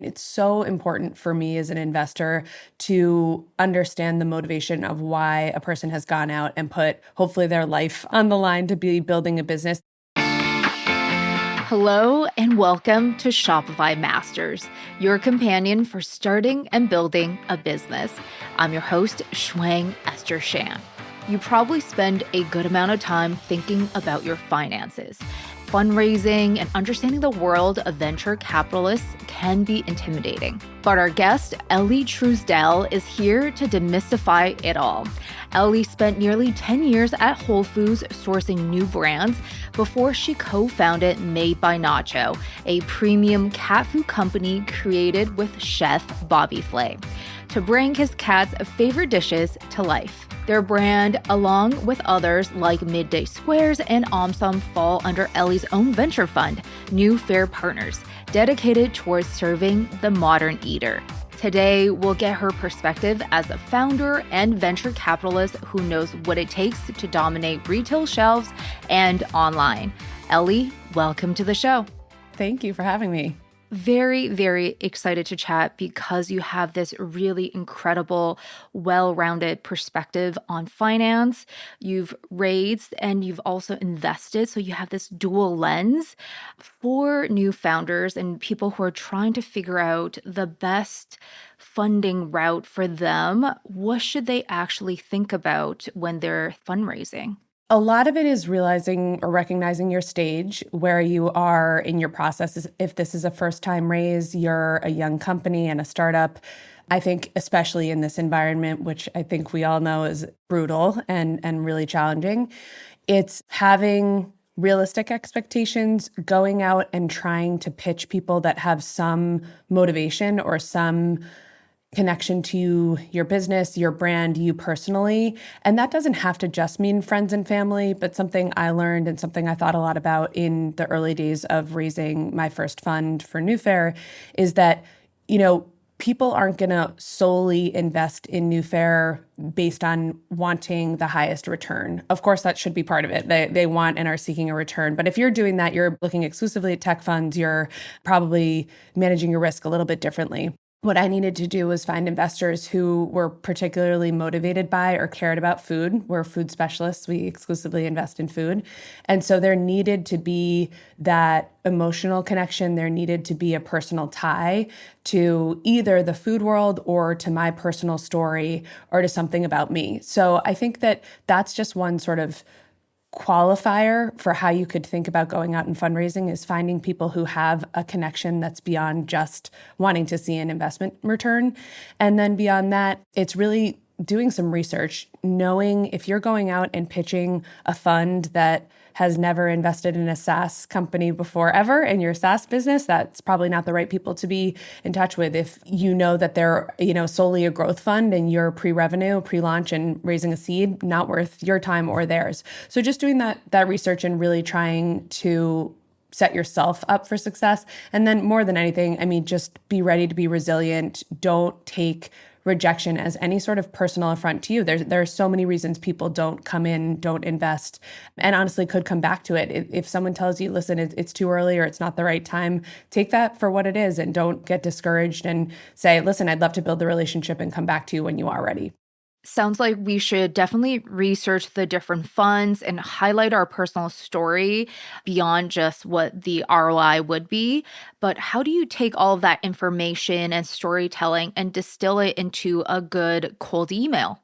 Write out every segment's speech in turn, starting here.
It's so important for me as an investor to understand the motivation of why a person has gone out and put hopefully their life on the line to be building a business. Hello and welcome to Shopify Masters, your companion for starting and building a business. I'm your host, Shuang Esther Shan. You probably spend a good amount of time thinking about your finances. Fundraising and understanding the world of venture capitalists can be intimidating. But our guest, Elly Truesdell, is here to demystify it all. Elly spent nearly 10 years at Whole Foods sourcing new brands before she co-founded Made by Nacho, a premium cat food company created with chef Bobby Flay to bring his cat's favorite dishes to life. Their brand, along with others like Midday Squares and Omsom, fall under Elly's own venture fund, New Fair Partners, dedicated towards serving the modern eater. Today, we'll get her perspective as a founder and venture capitalist who knows what it takes to dominate retail shelves and online. Elly, welcome to the show. Thank you for having me. Very, very excited to chat because you have this really incredible, well-rounded perspective on finance. You've raised and you've also invested. So you have this dual lens for new founders and people who are trying to figure out the best funding route for them. What should they actually think about when they're fundraising? A lot of it is realizing or recognizing your stage, where you are in your process. If this is a first-time raise, you're a young company and a startup. I think especially in this environment, which I think we all know is brutal and really challenging, it's having realistic expectations, going out and trying to pitch people that have some motivation or some connection to your business, your brand, you personally. And that doesn't have to just mean friends and family, but something I learned and something I thought a lot about in the early days of raising my first fund for New Fair is that, people aren't going to solely invest in New Fair based on wanting the highest return. Of course, that should be part of it. They want and are seeking a return. But if you're doing that, you're looking exclusively at tech funds, you're probably managing your risk a little bit differently. What I needed to do was find investors who were particularly motivated by or cared about food. We're food specialists. We exclusively invest in food. And so there needed to be that emotional connection. There needed to be a personal tie to either the food world or to my personal story or to something about me. So I think that that's just one sort of qualifier for how you could think about going out and fundraising is finding people who have a connection that's beyond just wanting to see an investment return. And then beyond that, it's really doing some research, knowing if you're going out and pitching a fund that has never invested in a SaaS company before ever in your SaaS business, that's probably not the right people to be in touch with. If you know that they're, solely a growth fund and you're pre-revenue, pre-launch and raising a seed, not worth your time or theirs. So just doing that research and really trying to set yourself up for success. And then more than anything, just be ready to be resilient. Don't take rejection as any sort of personal affront to you. There are so many reasons people don't come in, don't invest, and honestly could come back to it. If someone tells you, listen, it's too early or it's not the right time, take that for what it is and don't get discouraged and say, listen, I'd love to build the relationship and come back to you when you are ready. Sounds like we should definitely research the different funds and highlight our personal story beyond just what the ROI would be. But how do you take all of that information and storytelling and distill it into a good cold email?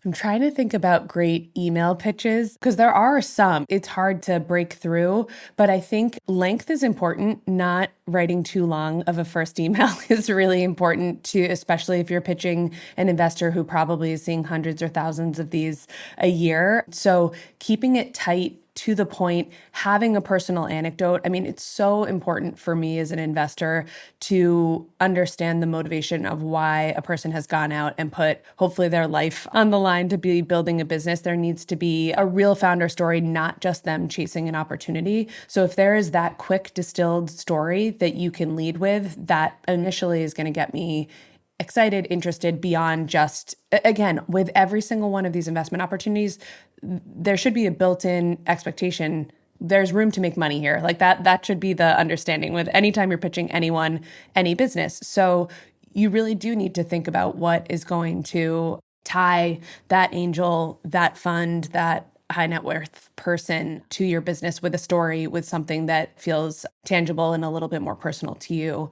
I'm trying to think about great email pitches because there are some. It's hard to break through, but I think length is important. Not writing too long of a first email is really important too, especially if you're pitching an investor who probably is seeing hundreds or thousands of these a year. So keeping it tight, to the point, having a personal anecdote. It's so important for me as an investor to understand the motivation of why a person has gone out and put hopefully their life on the line to be building a business. There needs to be a real founder story, not just them chasing an opportunity. So if there is that quick distilled story that you can lead with, that initially is going to get me excited, interested beyond just, again, with every single one of these investment opportunities, there should be a built-in expectation there's room to make money here. Like that should be the understanding with anytime you're pitching anyone, any business. So you really do need to think about what is going to tie that angel, that fund, that high net worth person to your business with a story, with something that feels tangible and a little bit more personal to you.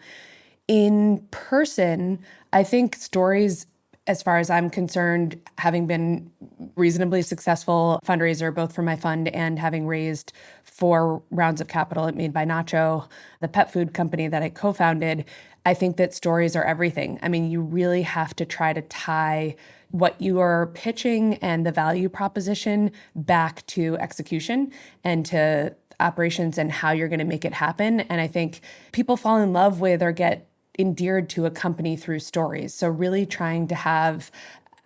In person, I think stories, as far as I'm concerned, having been reasonably successful fundraiser, both for my fund and having raised 4 rounds of capital at Made by Nacho, the pet food company that I co-founded, I think that stories are everything. I mean, you really have to try to tie what you are pitching and the value proposition back to execution and to operations and how you're going to make it happen. And I think people fall in love with or get endeared to a company through stories. So really trying to have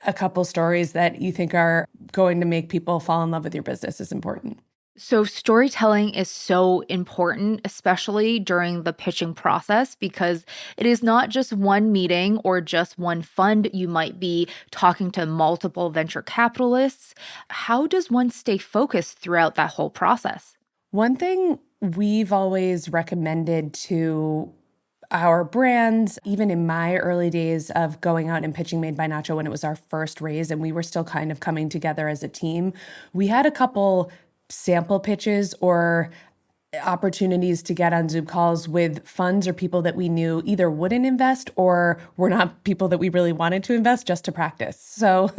a couple stories that you think are going to make people fall in love with your business is important. So storytelling is so important, especially during the pitching process, because it is not just one meeting or just one fund. You might be talking to multiple venture capitalists. How does one stay focused throughout that whole process? One thing we've always recommended to our brands, even in my early days of going out and pitching Made by Nacho when it was our first raise and we were still kind of coming together as a team, we had a couple sample pitches or opportunities to get on Zoom calls with funds or people that we knew either wouldn't invest or were not people that we really wanted to invest, just to practice. So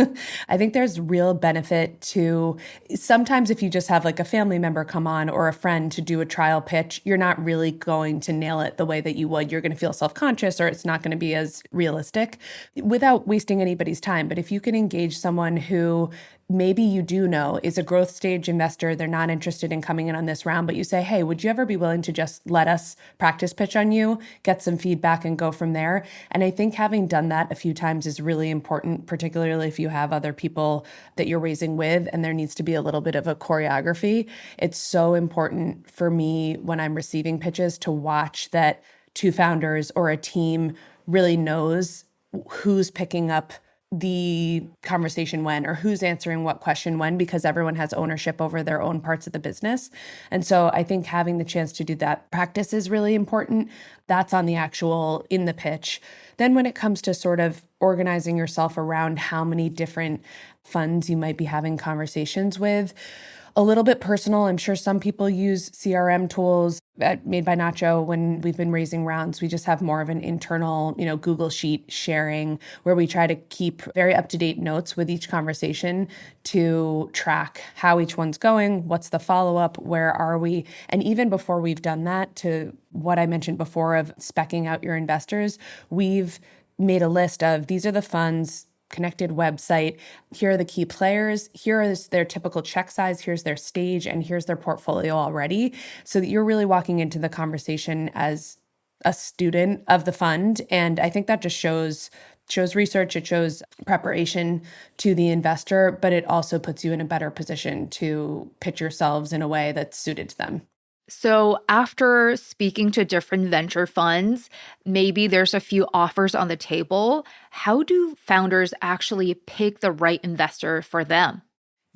I think there's real benefit to sometimes if you just have like a family member come on or a friend to do a trial pitch, you're not really going to nail it the way that you would. You're going to feel self-conscious or it's not going to be as realistic without wasting anybody's time. But if you can engage someone who maybe you do know is a growth stage investor, they're not interested in coming in on this round, but you say, hey, would you ever be willing to just let us practice pitch on you, get some feedback and go from there? And I think having done that a few times is really important, particularly if you have other people that you're raising with and there needs to be a little bit of a choreography. It's so important for me when I'm receiving pitches to watch that 2 founders or a team really knows who's picking up the conversation when or who's answering what question when, because everyone has ownership over their own parts of the business. And so I think having the chance to do that practice is really important. That's on the actual in the pitch. Then when it comes to sort of organizing yourself around how many different funds you might be having conversations with, a little bit personal. I'm sure some people use CRM tools at Made by Nacho. When we've been raising rounds, we just have more of an internal, Google Sheet sharing where we try to keep very up-to-date notes with each conversation to track how each one's going, what's the follow-up, where are we? And even before we've done that, to what I mentioned before of speccing out your investors, we've made a list of these are the funds, connected website. Here are the key players. Here is their typical check size. Here's their stage, and here's their portfolio already. So that you're really walking into the conversation as a student of the fund. And I think that just shows research, it shows preparation to the investor, but it also puts you in a better position to pitch yourselves in a way that's suited to them. So after speaking to different venture funds, maybe there's a few offers on the table. How do founders actually pick the right investor for them?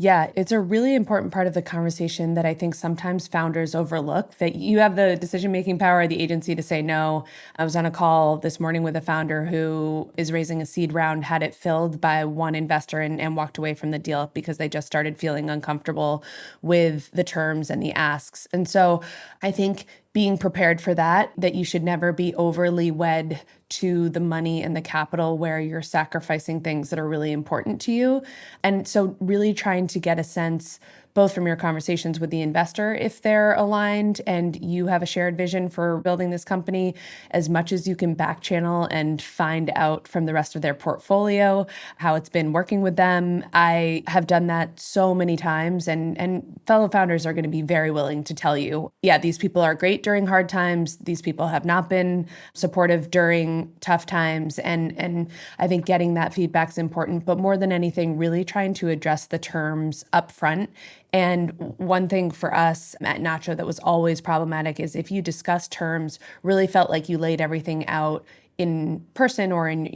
Yeah, it's a really important part of the conversation that I think sometimes founders overlook, that you have the decision-making power, the agency to say no. I was on a call this morning with a founder who is raising a seed round, had it filled by one investor and walked away from the deal because they just started feeling uncomfortable with the terms and the asks. And so I think being prepared for that you should never be overly wed to the money and the capital where you're sacrificing things that are really important to you. And so really trying to get a sense, both from your conversations with the investor, if they're aligned and you have a shared vision for building this company, as much as you can back channel and find out from the rest of their portfolio how it's been working with them. I have done that so many times, and fellow founders are going to be very willing to tell you, yeah, these people are great during hard times. These people have not been supportive during tough times. And I think getting that feedback is important, but more than anything, really trying to address the terms up front. And one thing for us at Nacho that was always problematic is if you discuss terms, really felt like you laid everything out in person or in,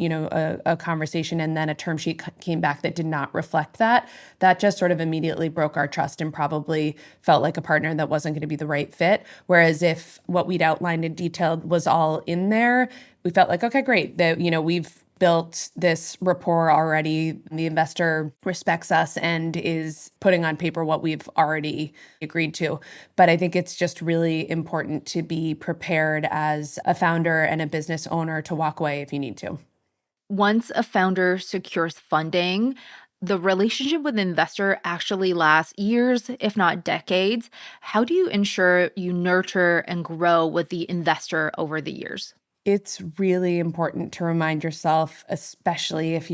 a conversation, and then a term sheet came back that did not reflect that, that just sort of immediately broke our trust and probably felt like a partner that wasn't going to be the right fit. Whereas if what we'd outlined and detailed was all in there, we felt like, okay, great, that, we've built this rapport already. The investor respects us and is putting on paper what we've already agreed to. But I think it's just really important to be prepared as a founder and a business owner to walk away if you need to. Once a founder secures funding, the relationship with the investor actually lasts years, if not decades. How do you ensure you nurture and grow with the investor over the years? It's really important to remind yourself, especially if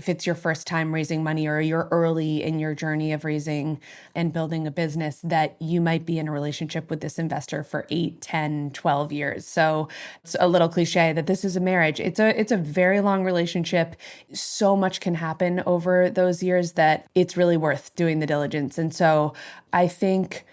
it's your first time raising money or you're early in your journey of raising and building a business, that you might be in a relationship with this investor for 8, 10, 12 years. So it's a little cliche that this is a marriage. It's a very long relationship. So much can happen over those years that it's really worth doing the diligence. And so I think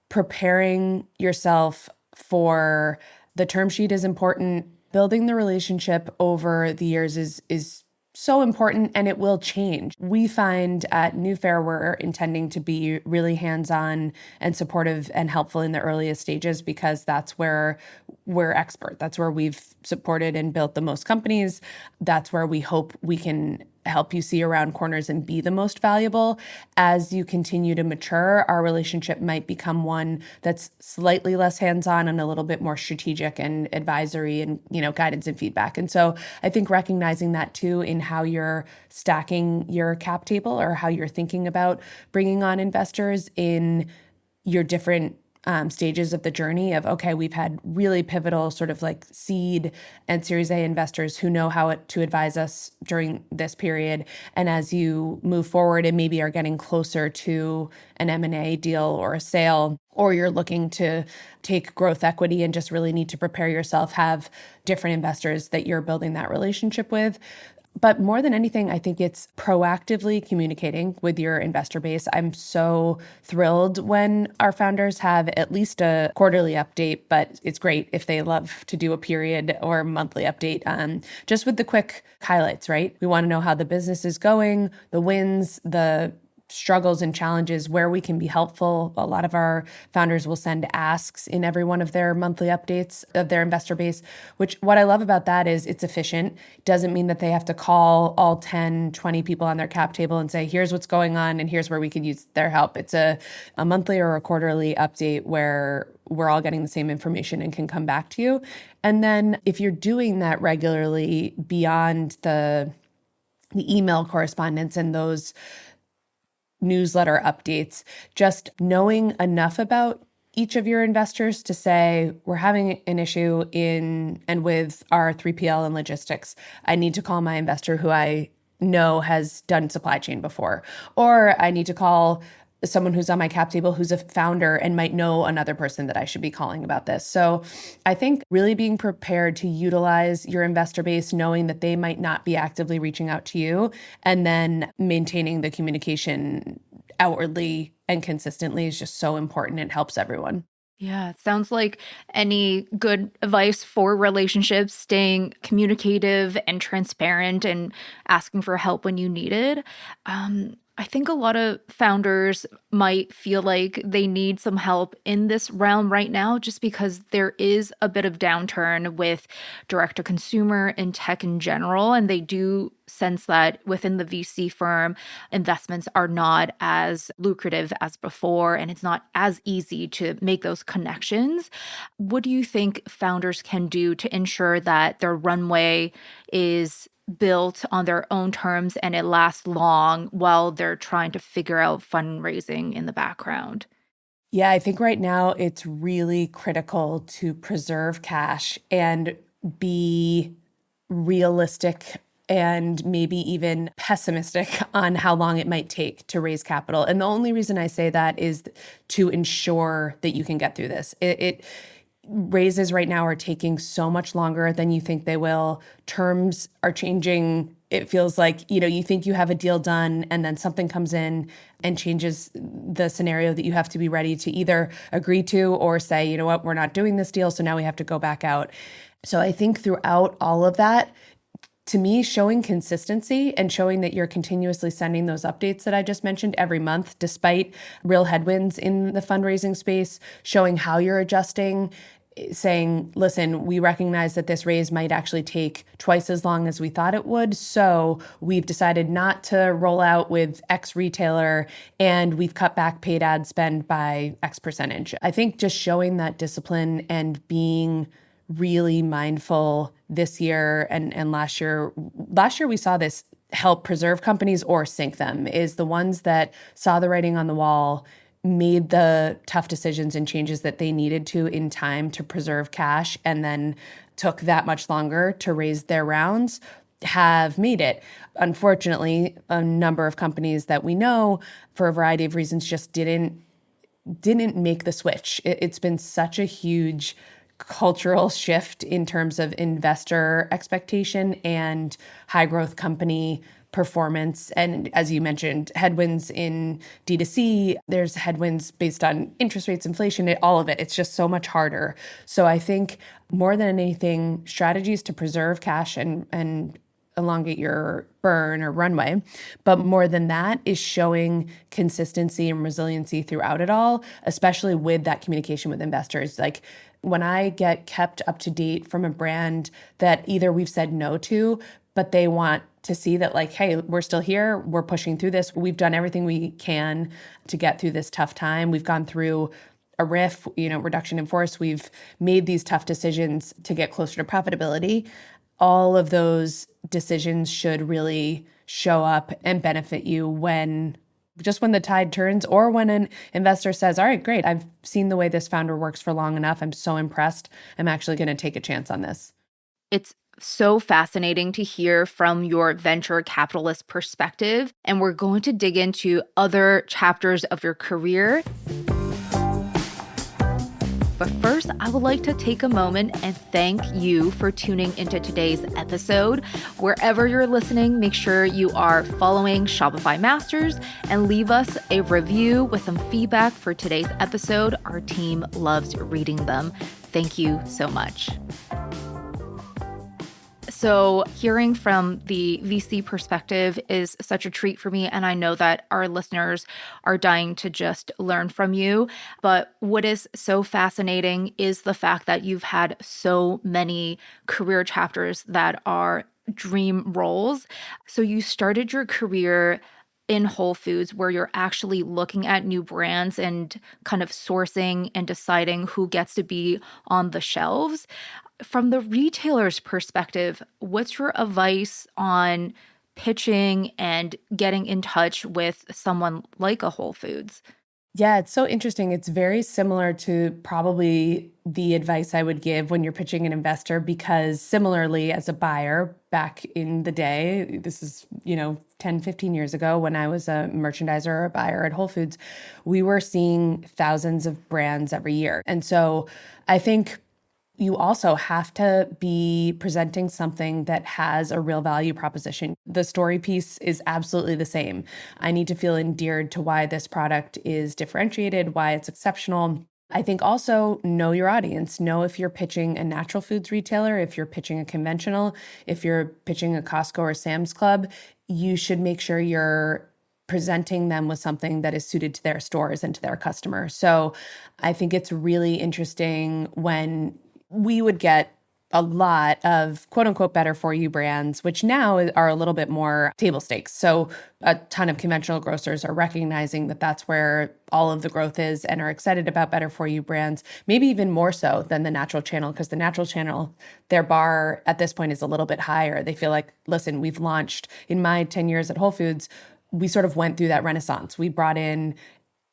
preparing yourself for the term sheet is important. Building the relationship over the years is so important, and it will change. We find at New Fair we're intending to be really hands-on and supportive and helpful in the earliest stages because that's where we're expert. That's where we've supported and built the most companies. That's where we hope we can help you see around corners and be the most valuable. As you continue to mature, our relationship might become one that's slightly less hands-on and a little bit more strategic and advisory and, guidance and feedback. And so I think recognizing that too in how you're stacking your cap table or how you're thinking about bringing on investors in your different stages of the journey of, okay, we've had really pivotal sort of like seed and Series A investors who know how to advise us during this period. And as you move forward and maybe are getting closer to an M&A deal or a sale, or you're looking to take growth equity and just really need to prepare yourself, have different investors that you're building that relationship with. But more than anything, I think it's proactively communicating with your investor base. I'm so thrilled when our founders have at least a quarterly update, but it's great if they love to do a period or monthly update, just with the quick highlights, right? We want to know how the business is going, the wins, the struggles and challenges, where we can be helpful. A lot of our founders will send asks in every one of their monthly updates of their investor base, which what I love about that is it's efficient. It doesn't mean that they have to call all 10, 20 people on their cap table and say, here's what's going on and here's where we could use their help. It's a monthly or a quarterly update where we're all getting the same information and can come back to you. And then if you're doing that regularly beyond the email correspondence and those newsletter updates, just knowing enough about each of your investors to say, we're having an issue in and with our 3PL and logistics. I need to call my investor who I know has done supply chain before, or I need to call someone who's on my cap table who's a founder and might know another person that I should be calling about this. So I think really being prepared to utilize your investor base, knowing that they might not be actively reaching out to you, and then maintaining the communication outwardly and consistently is just so important. It helps everyone. Yeah, it sounds like any good advice for relationships, staying communicative and transparent and asking for help when you need it. I think a lot of founders might feel like they need some help in this realm right now, just because there is a bit of downturn with direct to consumer and tech in general. And they do sense that within the VC firm, investments are not as lucrative as before, and it's not as easy to make those connections. What do you think founders can do to ensure that their runway is built on their own terms and it lasts long while they're trying to figure out fundraising in the background? Yeah, I think right now it's really critical to preserve cash and be realistic and maybe even pessimistic on how long it might take to raise capital. And the only reason I say that is to ensure that you can get through this. It raises right now are taking so much longer than you think they will. Terms are changing. It feels like, you think you have a deal done and then something comes in and changes the scenario that you have to be ready to either agree to or say, you know what, we're not doing this deal, so now we have to go back out. So I think throughout all of that, to me, showing consistency and showing that you're continuously sending those updates that I just mentioned every month, despite real headwinds in the fundraising space, showing how you're adjusting, saying, listen, we recognize that this raise might actually take twice as long as we thought it would. So we've decided not to roll out with X retailer, and we've cut back paid ad spend by X percentage. I think just showing that discipline and being really mindful this year and last year we saw this help preserve companies or sink them, is the ones that saw the writing on the wall, made the tough decisions and changes that they needed to in time to preserve cash, and then took that much longer to raise their rounds, have made it. Unfortunately, a number of companies that we know, for a variety of reasons, just didn't make the switch. It's been such a huge cultural shift in terms of investor expectation and high growth company performance. And as you mentioned, headwinds in D2C, there's headwinds based on interest rates, inflation, all of it. It's just so much harder. So I think more than anything, strategies to preserve cash and elongate your burn or runway. But more than that is showing consistency and resiliency throughout it all, especially with that communication with investors. Like, when I get kept up to date from a brand that either we've said no to, but they want to see that, like, hey, we're still here, we're pushing through this, we've done everything we can to get through this tough time, we've gone through a RIF, reduction in force, we've made these tough decisions to get closer to profitability. All of those decisions should really show up and benefit you when the tide turns, or when an investor says, all right, great, I've seen the way this founder works for long enough, I'm so impressed, I'm actually going to take a chance on this. It's so fascinating to hear from your venture capitalist perspective, and we're going to dig into other chapters of your career. But first, I would like to take a moment and thank you for tuning into today's episode. Wherever you're listening, make sure you are following Shopify Masters and leave us a review with some feedback for today's episode. Our team loves reading them. Thank you so much. So hearing from the VC perspective is such a treat for me, and I know that our listeners are dying to just learn from you. But what is so fascinating is the fact that you've had so many career chapters that are dream roles. So you started your career in Whole Foods, where you're actually looking at new brands and kind of sourcing and deciding who gets to be on the shelves. From the retailer's perspective, what's your advice on pitching and getting in touch with someone like a Whole Foods? Yeah, it's so interesting. It's very similar to probably the advice I would give when you're pitching an investor, because similarly, as a buyer back in the day, this is, 10, 15 years ago, when I was a merchandiser or a buyer at Whole Foods, we were seeing thousands of brands every year. And so I think you also have to be presenting something that has a real value proposition. The story piece is absolutely the same. I need to feel endeared to why this product is differentiated, why it's exceptional. I think also know your audience. Know if you're pitching a natural foods retailer, if you're pitching a conventional, if you're pitching a Costco or Sam's Club, you should make sure you're presenting them with something that is suited to their stores and to their customer. So I think it's really interesting when we would get a lot of quote unquote better for you brands, which now are a little bit more table stakes. So a ton of conventional grocers are recognizing that that's where all of the growth is and are excited about better for you brands, maybe even more so than the natural channel, because the natural channel, their bar at this point is a little bit higher. They feel like, listen, we've launched, in my 10 years at Whole Foods, we sort of went through that renaissance. We brought in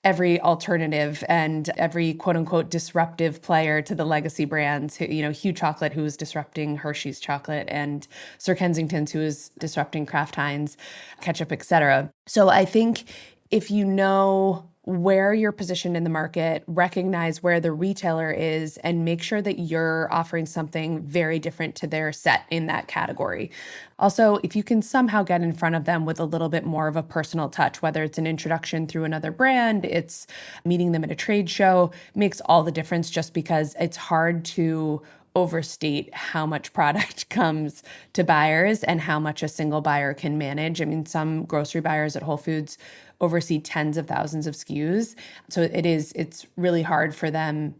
every alternative and every quote unquote disruptive player to the legacy brands, Hugh Chocolate, who was disrupting Hershey's chocolate, and Sir Kensington's, who is disrupting Kraft Heinz ketchup, etc. So I think if you know where you're positioned in the market, recognize where the retailer is, and make sure that you're offering something very different to their set in that category. Also, if you can somehow get in front of them with a little bit more of a personal touch, whether it's an introduction through another brand, it's meeting them at a trade show, makes all the difference, just because it's hard to overstate how much product comes to buyers and how much a single buyer can manage. I mean, some grocery buyers at Whole Foods oversee tens of thousands of SKUs. So it's really hard for them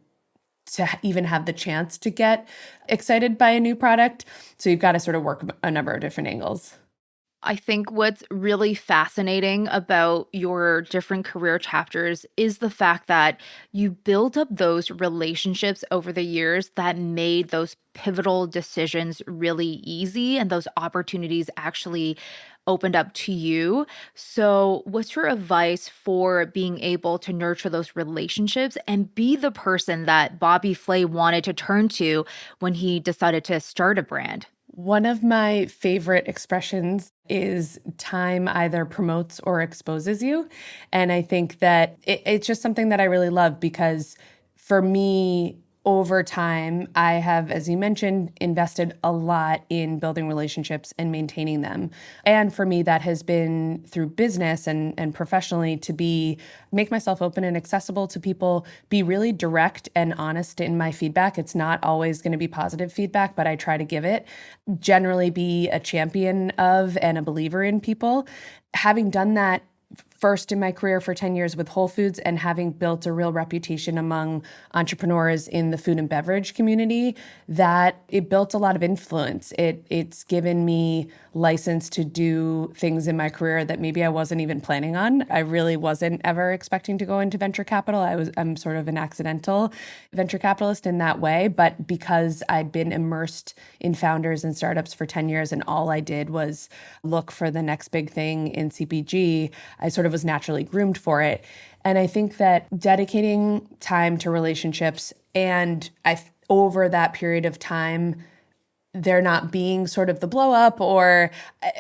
to even have the chance to get excited by a new product. So you've got to sort of work a number of different angles. I think what's really fascinating about your different career chapters is the fact that you built up those relationships over the years that made those pivotal decisions really easy and those opportunities actually opened up to you. So, what's your advice for being able to nurture those relationships and be the person that Bobby Flay wanted to turn to when he decided to start a brand? One of my favorite expressions is time either promotes or exposes you. And I think that it's just something that I really love because for me, over time, I have, as you mentioned, invested a lot in building relationships and maintaining them. And for me, that has been through business and professionally to make myself open and accessible to people, be really direct and honest in my feedback. It's not always going to be positive feedback, but I try to give it. Generally be a champion of and a believer in people. Having done that first in my career for 10 years with Whole Foods and having built a real reputation among entrepreneurs in the food and beverage community, that it built a lot of influence. It's given me license to do things in my career that maybe I wasn't even planning on. I really wasn't ever expecting to go into venture capital. I'm sort of an accidental venture capitalist in that way, but because I'd been immersed in founders and startups for 10 years and all I did was look for the next big thing in CPG, I sort of was naturally groomed for it. And I think that dedicating time to relationships and over that period of time, there not being sort of the blow up or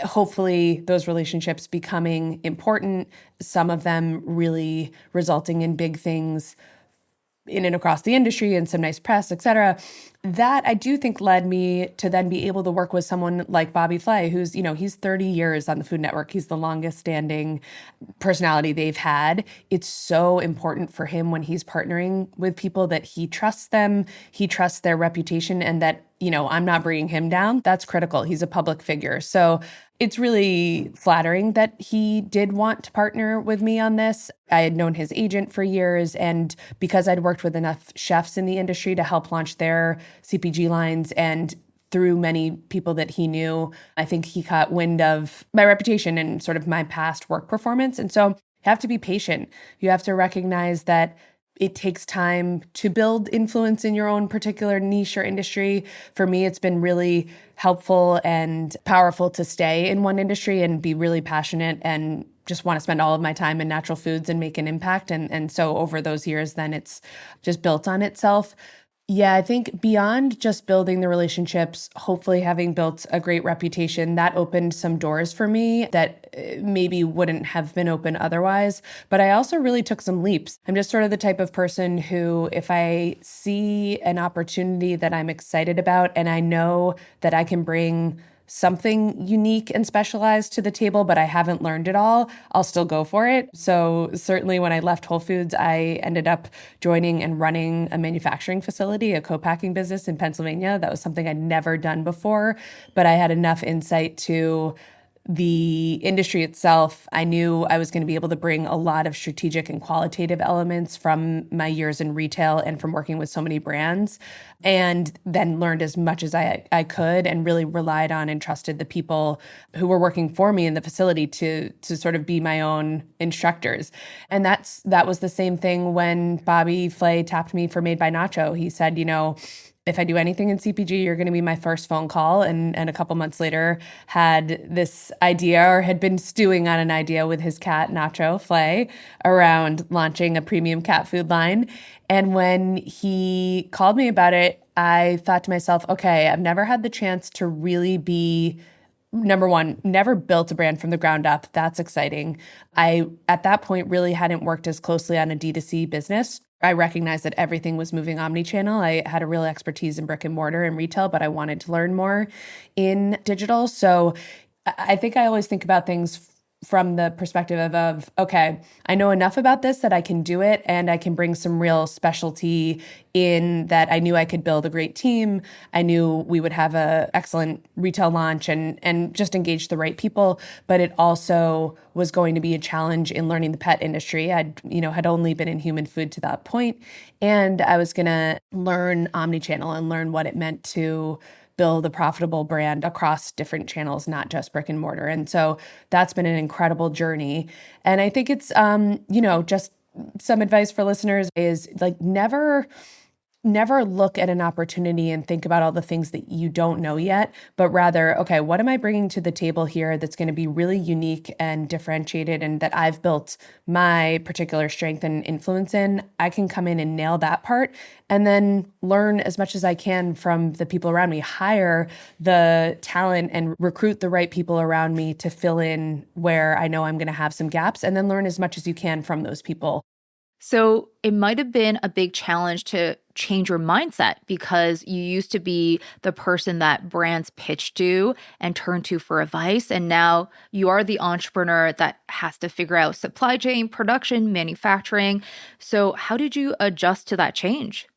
hopefully those relationships becoming important, some of them really resulting in big things in and across the industry and some nice press, et cetera. That I do think led me to then be able to work with someone like Bobby Flay, who's, he's 30 years on the Food Network. He's the longest standing personality they've had. It's so important for him when he's partnering with people that he trusts them, he trusts their reputation, and that, I'm not bringing him down. That's critical. He's a public figure. So it's really flattering that he did want to partner with me on this. I had known his agent for years, and because I'd worked with enough chefs in the industry to help launch their CPG lines and through many people that he knew, I think he caught wind of my reputation and sort of my past work performance. And so you have to be patient. You have to recognize that it takes time to build influence in your own particular niche or industry. For me, it's been really helpful and powerful to stay in one industry and be really passionate and just want to spend all of my time in natural foods and make an impact. And so over those years, then it's just built on itself. Yeah, I think beyond just building the relationships, hopefully having built a great reputation, that opened some doors for me that maybe wouldn't have been open otherwise. But I also really took some leaps. I'm just sort of the type of person who, if I see an opportunity that I'm excited about and I know that I can bring something unique and specialized to the table, but I haven't learned it all, I'll still go for it. So certainly when I left Whole Foods, I ended up joining and running a manufacturing facility, a co-packing business in Pennsylvania. That was something I'd never done before, but I had enough insight to the industry itself. I knew I was going to be able to bring a lot of strategic and qualitative elements from my years in retail and from working with so many brands, and then learned as much as I could and really relied on and trusted the people who were working for me in the facility to sort of be my own instructors. And that was the same thing when Bobby Flay tapped me for Made by Nacho. He said, if I do anything in CPG, you're going to be my first phone call. And a couple months later had this idea, or had been stewing on an idea with his cat, Nacho Flay, around launching a premium cat food line. And when he called me about it, I thought to myself, okay, I've never had the chance to really be, number one, never built a brand from the ground up. That's exciting. I, at that point, really hadn't worked as closely on a D2C business. I recognized that everything was moving omnichannel. I had a real expertise in brick and mortar and retail, but I wanted to learn more in digital. So I think I always think about things from the perspective of, okay, I know enough about this that I can do it, and I can bring some real specialty in that. I knew I could build a great team. I knew we would have a excellent retail launch and just engage the right people. But it also was going to be a challenge in learning the pet industry. Had only been in human food to that point, and I was going to learn omnichannel and learn what it meant to build a profitable brand across different channels, not just brick and mortar. And so that's been an incredible journey. And I think it's, just some advice for listeners is like never look at an opportunity and think about all the things that you don't know yet, but rather, okay, what am I bringing to the table here that's going to be really unique and differentiated and that I've built my particular strength and influence in? I can come in and nail that part and then learn as much as I can from the people around me, hire the talent and recruit the right people around me to fill in where I know I'm going to have some gaps, and then learn as much as you can from those people. So it might have been a big challenge to change your mindset because you used to be the person that brands pitch to and turn to for advice. And now you are the entrepreneur that has to figure out supply chain, production, manufacturing. So how did you adjust to that change?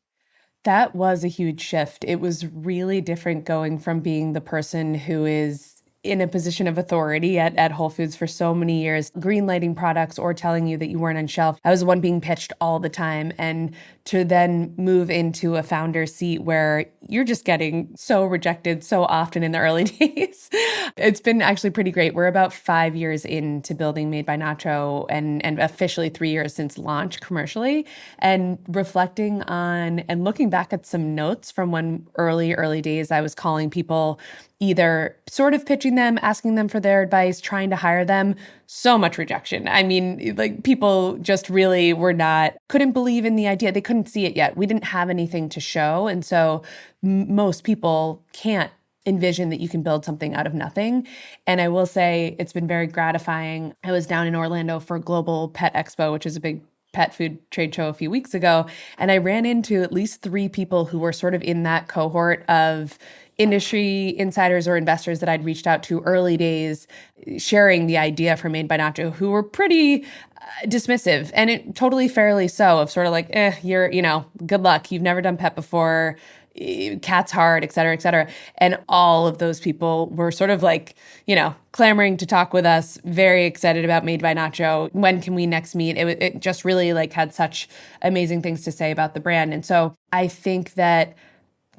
That was a huge shift. It was really different going from being the person who is in a position of authority at Whole Foods for so many years, green lighting products or telling you that you weren't on shelf. I was the one being pitched all the time. And to then move into a founder seat where you're just getting so rejected so often in the early days, it's been actually pretty great. We're about 5 years into building Made by Nacho and officially 3 years since launch commercially, and reflecting on and looking back at some notes from when early days I was calling people, either sort of pitching them, asking them for their advice, trying to hire them. So much rejection. I mean, like people just really couldn't believe in the idea. They couldn't see it yet. We didn't have anything to show. And so most people can't envision that you can build something out of nothing. And I will say it's been very gratifying. I was down in Orlando for Global Pet Expo, which is a big pet food trade show a few weeks ago. And I ran into at least 3 people who were sort of in that cohort of industry insiders or investors that I'd reached out to early days, sharing the idea for Made by Nacho, who were pretty dismissive, and it totally fairly so, of sort of like, you're, good luck. You've never done pet before. Cat's hard, et cetera, et cetera. And all of those people were sort of like, clamoring to talk with us, very excited about Made by Nacho. When can we next meet? It just really like had such amazing things to say about the brand. And so I think that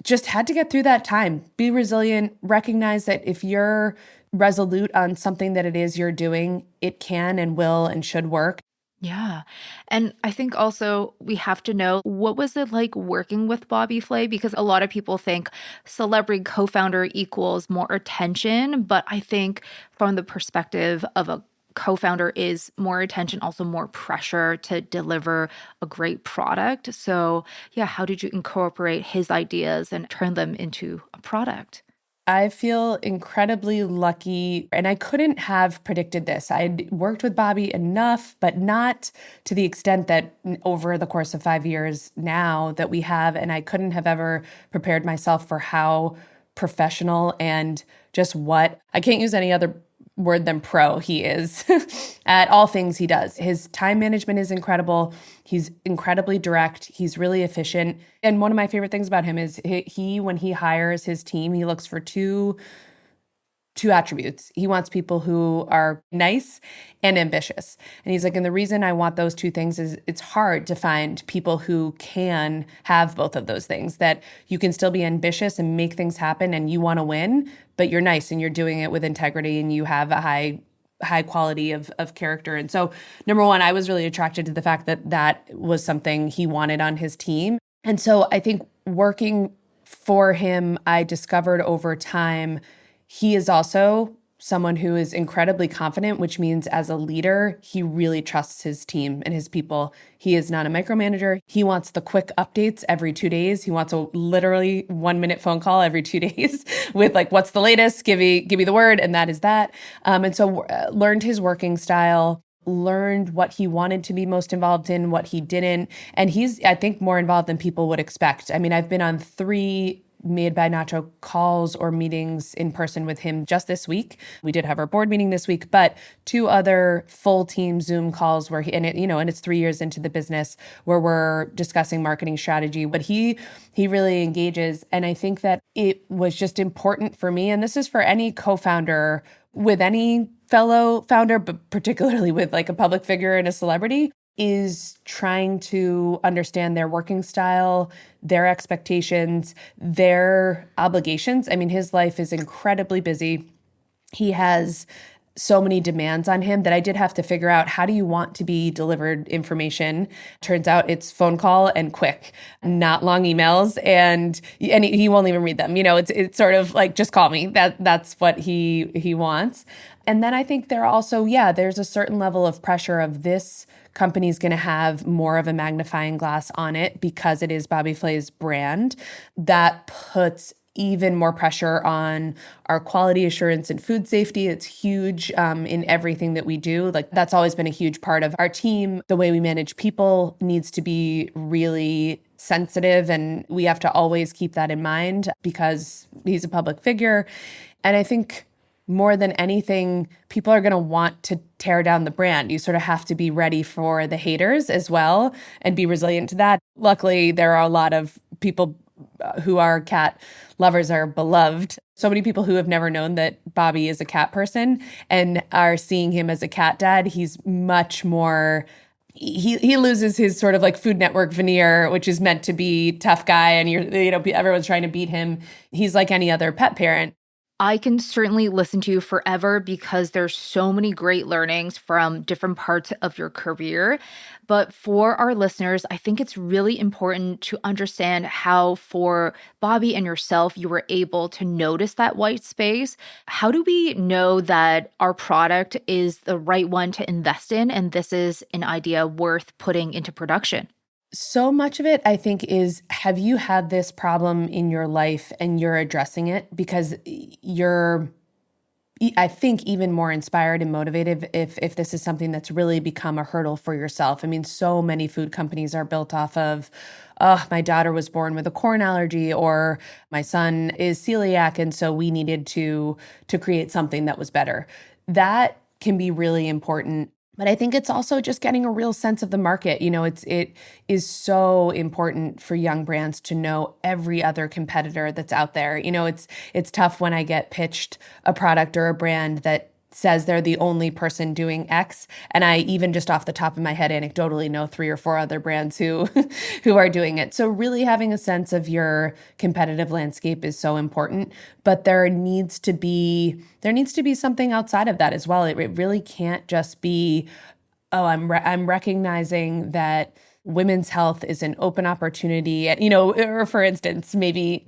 just had to get through that time, be resilient, recognize that if you're resolute on something that it is you're doing, it can and will and should work. Yeah. And I think also we have to know, what was it like working with Bobby Flay? Because a lot of people think celebrity co-founder equals more attention. But I think from the perspective of a co-founder is more attention, also more pressure to deliver a great product. So yeah, how did you incorporate his ideas and turn them into a product? I feel incredibly lucky, and I couldn't have predicted this. I'd worked with Bobby enough, but not to the extent that over the course of 5 years now that we have, and I couldn't have ever prepared myself for how professional and just I can't use any other word than pro he is at all things he does. His time management is incredible. He's incredibly direct. He's really efficient. And one of my favorite things about him is when he hires his team, he looks for two attributes. He wants people who are nice and ambitious. And he's like, and the reason I want those 2 things is it's hard to find people who can have both of those things, that you can still be ambitious and make things happen and you want to win, but you're nice and you're doing it with integrity and you have a high quality of character. And so number one, I was really attracted to the fact that that was something he wanted on his team. And so I think working for him, I discovered over time, he is also someone who is incredibly confident, which means as a leader, he really trusts his team and his people. He is not a micromanager. He wants the quick updates every 2 days. He wants a literally 1-minute phone call every 2 days with like, what's the latest? Give me the word. And that is that. And so learned his working style, learned what he wanted to be most involved in, what he didn't. And he's, I think, more involved than people would expect. I mean, I've been on 3 Made by Nacho calls or meetings in person with him just this week. We did have our board meeting this week, but 2 other full team Zoom calls where and it's 3 years into the business where we're discussing marketing strategy. But he really engages. And I think that it was just important for me, and this is for any co-founder with any fellow founder, but particularly with like a public figure and a celebrity, is trying to understand their working style, their expectations, their obligations. I mean, his life is incredibly busy. He has so many demands on him that I did have to figure out, how do you want to be delivered information? Turns out it's phone call and quick, not long emails. And he won't even read them. It's sort of like, just call me. That's what he wants. And then I think there's a certain level of pressure of this company's going to have more of a magnifying glass on it because it is Bobby Flay's brand. That puts even more pressure on our quality assurance and food safety. It's huge in everything that we do. Like, that's always been a huge part of our team. The way we manage people needs to be really sensitive, and we have to always keep that in mind because he's a public figure. And I think more than anything, people are going to want to tear down the brand. You sort of have to be ready for the haters as well and be resilient to that. Luckily, there are a lot of people who are cat lovers, are beloved. So many people who have never known that Bobby is a cat person and are seeing him as a cat dad. He's much more, he loses his sort of like Food Network veneer, which is meant to be tough guy, and everyone's trying to beat him. He's like any other pet parent. I can certainly listen to you forever because there's so many great learnings from different parts of your career. But for our listeners, I think it's really important to understand how, for Bobby and yourself, you were able to notice that white space. How do we know that our product is the right one to invest in, and this is an idea worth putting into production? So much of it, I think, is, have you had this problem in your life and you're addressing it? Because you're, I think, even more inspired and motivated if this is something that's really become a hurdle for yourself. I mean, so many food companies are built off of, oh, my daughter was born with a corn allergy, or my son is celiac, and so we needed to create something that was better. That can be really important. But I think it's also just getting a real sense of the market. It is so important for young brands to know every other competitor that's out there. It's tough when I get pitched a product or a brand that says they're the only person doing X, and I, even just off the top of my head, anecdotally know 3 or 4 other brands who are doing it. So really having a sense of your competitive landscape is so important, but there needs to be something outside of that as well. It really can't just be, oh, I'm recognizing that women's health is an open opportunity. And, or for instance, maybe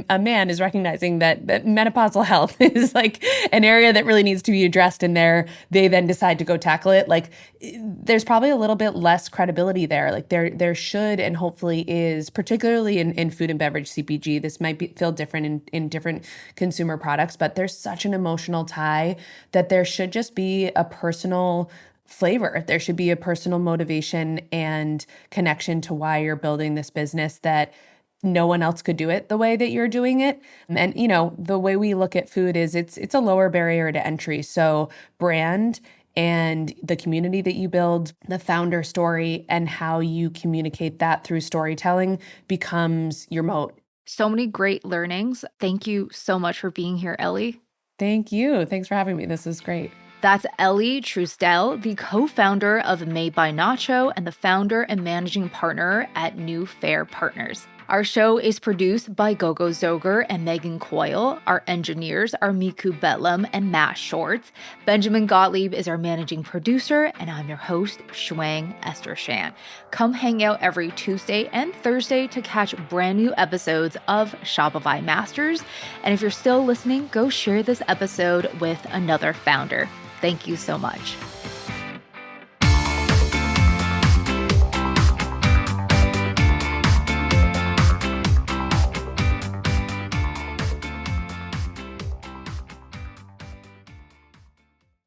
a man is recognizing that menopausal health is like an area that really needs to be addressed, and they then decide to go tackle it. Like, there's probably a little bit less credibility there. Like, there should, and hopefully is, particularly in food and beverage CPG. This might feel different in different consumer products, but there's such an emotional tie that there should just be a personal flavor. There should be a personal motivation and connection to why you're building this business, that no one else could do it the way that you're doing it. And, the way we look at food is it's a lower barrier to entry. So brand and the community that you build, the founder story, and how you communicate that through storytelling becomes your moat. So many great learnings. Thank you so much for being here, Elly. Thank you. Thanks for having me. This is great. That's Elly Truesdell, the co-founder of Made by Nacho and the founder and managing partner at New Fair Partners. Our show is produced by Gogo Zoger and Megan Coyle. Our engineers are Miku Betlam and Matt Shorts. Benjamin Gottlieb is our managing producer, and I'm your host, Shuang Esther Shan. Come hang out every Tuesday and Thursday to catch brand new episodes of Shopify Masters. And if you're still listening, go share this episode with another founder. Thank you so much.